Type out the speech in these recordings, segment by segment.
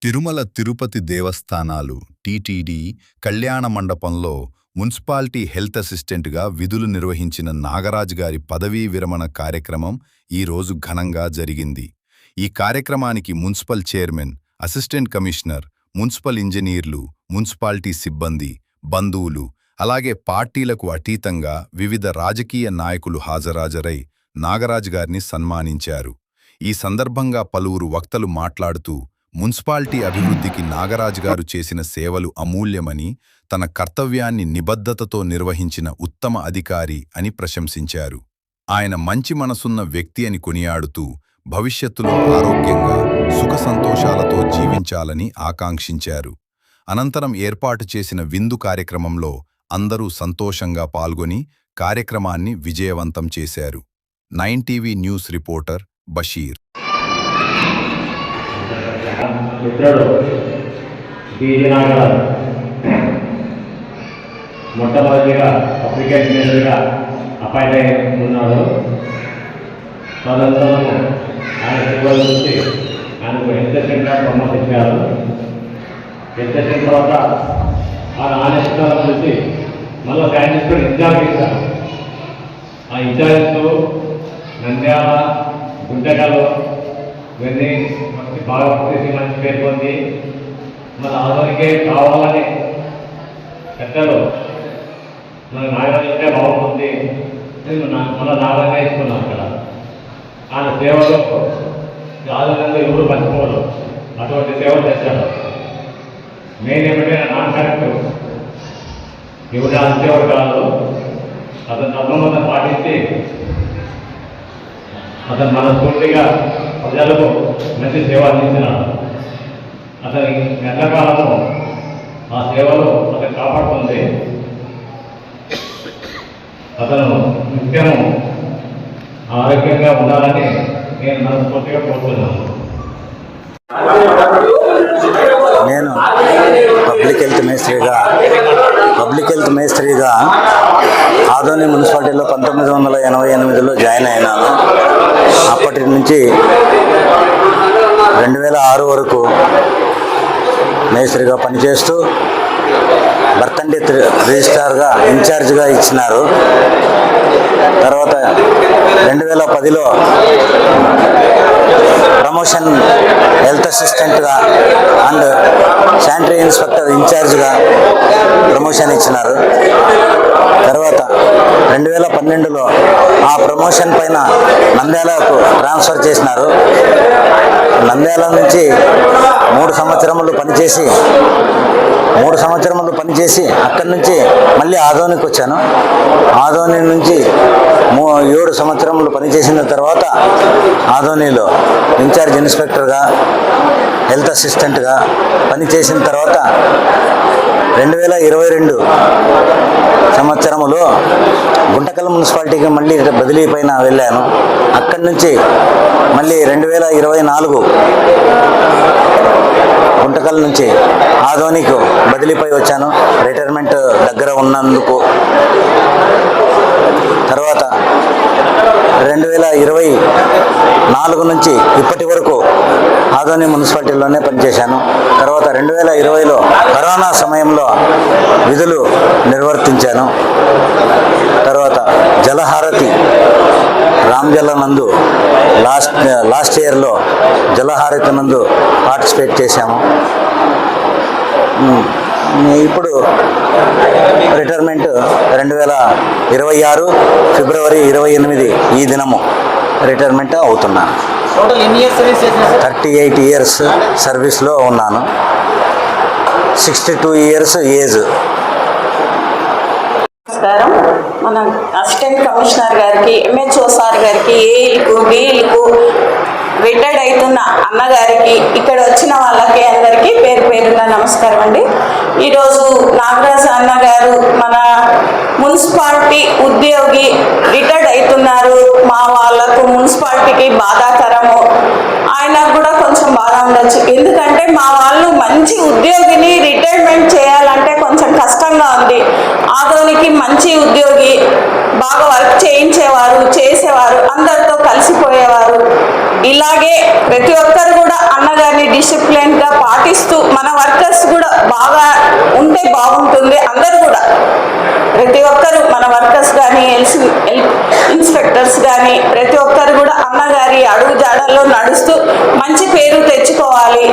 Tirumala Tirupati దేవస్థానాలు TTD కళ్యాణ మండపంలో municipality health అసిస్టెంట్గా విధులు నిర్వహించిన నాగరాజ్ గారి పదవీ విరమణ కార్యక్రమం ఈరోజు ఘనంగా జరిగింది. ఈ కార్యక్రమానికి municipal chairman, assistant commissioner, municipal ఇంజనీర్లు, మున్సిపాలిటీ సిబ్బంది, బంధువులు, అలాగే పార్టీలకు అతీతంగా వివిధ రాజకీయ నాయకులు హాజరై నాగరాజ్ గారిని సన్మానించారు. ఈ సందర్భంగా పలువురు వక్తలు మాట్లాడుతూ మున్సిపాలిటీ అభివృద్ధికి నాగరాజ్ గారు చేసిన సేవలు అమూల్యమని, తన కర్తవ్యాన్ని నిబద్ధతతో నిర్వహించిన ఉత్తమ అధికారి అని ప్రశంసించారు. ఆయన మంచి మనసున్న వ్యక్తి అని కొనియాడుతూ భవిష్యత్తులో ఆరోగ్యంగా, సుఖ సంతోషాలతో జీవించాలని ఆకాంక్షించారు. అనంతరం ఏర్పాటు చేసిన విందు కార్యక్రమంలో అందరూ సంతోషంగా పాల్గొని కార్యక్రమాన్ని విజయవంతం చేశారు. 9 టీవీ న్యూస్ రిపోర్టర్ బషీర్. మిత్రుడు బీజీ నాగరాజ్ మొట్టమొదటిగా అప్లికేట్ మేనేజర్గా అపాయింట్ అయి ఉన్నాడు. తదనంతరము ఆయన సేవల నుంచి ఆయనకు హెల్త్ అసిస్టెంట్గా ప్రమోషన్ ఇచ్చారు. హెల్త్ అసిస్టెంట్ తర్వాత ఆయన ఆనేషనల్ నుంచి మళ్ళీ శానిటరీ ఇన్ఛార్జ్ ఇచ్చారు. ఆ ఇన్ఛార్జ్తో నంద్యాల, గుంటకలు ఇవన్నీ బాగా చేసి మంచి పేరు పొంది మన ఆదరికే కావాలని పెద్దలు మన నాగరాజు ఉంటే బాగుంటుంది మన నాగరంగా ఇస్తున్నాం. అక్కడ ఆయన సేవలు ఆదరణలో ఎవరు మర్చిపోరు, అటువంటి సేవలు చేశారు. మెయిన్ ఏమిటంటే నాన్ కరెక్ట్ ఎవరు అంతేవాడు కాదు. అతను తప్పకుండా పాటించి అతను మనస్ఫూర్తిగా ప్రజలకు మంచి సేవ అందించినాడు. అతని ఎంతకాలము ఆ సేవలు అతను కాపాడుతుంది. అతను నిత్యము ఆరోగ్యంగా ఉండాలని నేను మనస్ఫూర్తిగా కోరుతున్నాను. నేను పబ్లిక్ హెల్త్ మేస్త్రిగా ఆదోని మున్సిపాలిటీలో 1988లో జాయిన్ అయినాను. అప్పటి నుంచి 2006 వరకు మేస్త్రిగా పనిచేస్తూ బర్తండి రిజిస్ట్రార్గా ఇన్ఛార్జ్గా ఇచ్చినారు. తర్వాత 2010లో ప్రమోషన్ హెల్త్ అసిస్టెంట్గా అండ్ శానిటరీ ఇన్స్పెక్టర్ ఇన్ఛార్జ్గా ప్రమోషన్ ఇచ్చినారు. తర్వాత 2012లో ఆ ప్రమోషన్ పైన నంద్యాలకు ట్రాన్స్ఫర్ చేసినారు. నంద్యాల నుంచి 3 సంవత్సరములు పనిచేసి అక్కడి నుంచి మళ్ళీ ఆదోనికి వచ్చాను. ఆదోని నుంచి 7 సంవత్సరములు పనిచేసిన తర్వాత ఆదోనిలో ఇన్ఛార్జ్ ఇన్స్పెక్టర్గా, హెల్త్ అసిస్టెంట్గా పనిచేసిన తర్వాత 2022 సంవత్సరములో గుంటకల్ మున్సిపాలిటీకి మళ్ళీ బదిలీ పైన వెళ్ళాను. అక్కడి నుంచి మళ్ళీ 2024 గుంటకల్ నుంచి ఆదోనికి బదిలీపై వచ్చాను, రిటైర్మెంట్ దగ్గర ఉన్నందుకు. తర్వాత 2024 నుంచి ఇప్పటి వరకు ఆదోని మున్సిపాలిటీలోనే పనిచేశాను. తర్వాత 2020లో కరోనా సమయంలో విధులు నిర్వర్తించాను. తర్వాత జలహారతి రామ్జల నందు లాస్ట్ ఇయర్లో జలహారతి నందు పార్టిసిపేట్ చేశాము. ఇప్పుడు రిటైర్మెంట్ 2026 ఫిబ్రవరి 28 ఈ దినము రిటైర్మెంట్ అవుతున్నాను. 38 ఇయర్స్ సర్వీస్లో ఉన్నాను. 62 ఇయర్స్ ఏజ్. నమస్కారం. మన అసిస్టెంట్ కమిషనర్ గారికి, ఎంహెచ్ఓ సార్ గారికి, ఏఈలకు, బీఈలకు, రిటైర్డ్ అవుతున్న అన్నగారికి, ఇక్కడ వచ్చిన వాళ్ళకి అందరికీ పేరు పేరున నమస్కారం అండి. ఈరోజు నాగరాజ్ అన్నగారు మన మున్సిపాలిటీ ఉద్యోగి రిటైర్డ్ అవుతున్నారు. మా వాళ్ళకు మున్సిపాలిటీకి బాధాకరము. ఆయనకు కూడా కొంచెం బాధ ఉండొచ్చు, ఎందుకంటే మా వాళ్ళు మంచి ఉద్యోగిని రిటైర్మెంట్ చేయాలంటే కొంచెం కష్టంగా ఉంది. ఆదోనికి మంచి ఉద్యోగి, బాగా వర్క్ చేసేవారు, అందరితో కలిసిపోయేవారు. ఇలాగే ప్రతి ఒక్కరు కూడా అన్నగారిని డిసిప్లిన్గా పాటిస్తూ ఇన్స్పెక్టర్స్ కానీ ప్రతి ఒక్కరు కూడా అన్నగారి అడుగు జాడల్లో నడుస్తూ మంచి పేరు తెచ్చుకోవాలి.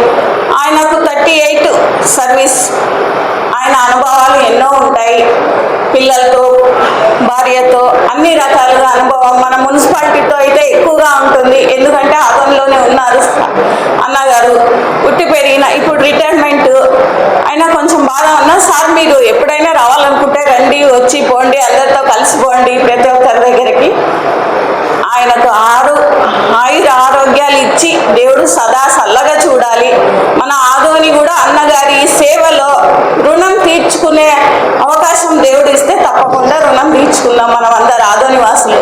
ఆయనకు 38 సర్వీస్, ఆయన అనుభవాలు ఎన్నో ఉంటాయి. పిల్లలతో, భార్యతో అన్ని రకాలుగా అనుభవం మన మున్సిపాలిటీతో అయితే ఎక్కువగా ఉంటుంది. ఎందుకంటే ఆదంలోనే ఉన్నారు అన్నగారు, పుట్టి పెరిగిన, ఇప్పుడు రిటైర్మెంట్ అయినా కొంచెం బాధ ఉన్నా, సార్ మీరు ఎప్పుడైనా రావాలనుకుంటే రండి, వచ్చి పోండి, అందరితో కలిసిపోండి ప్రతి ఒక్కరి దగ్గరికి. ఆయనకు ఆయుర ఆరోగ్యాలు ఇచ్చి దేవుడు సదా చల్లగా చూడాలి. మన ఆదోని కూడా అన్నగారి సేవలో రుణం తీర్చుకునే అవకాశం దేవుడు ఇస్తే తప్పకుండా రుణం తీర్చుకుందాం మనం అందరు ఆదోని వాసులు.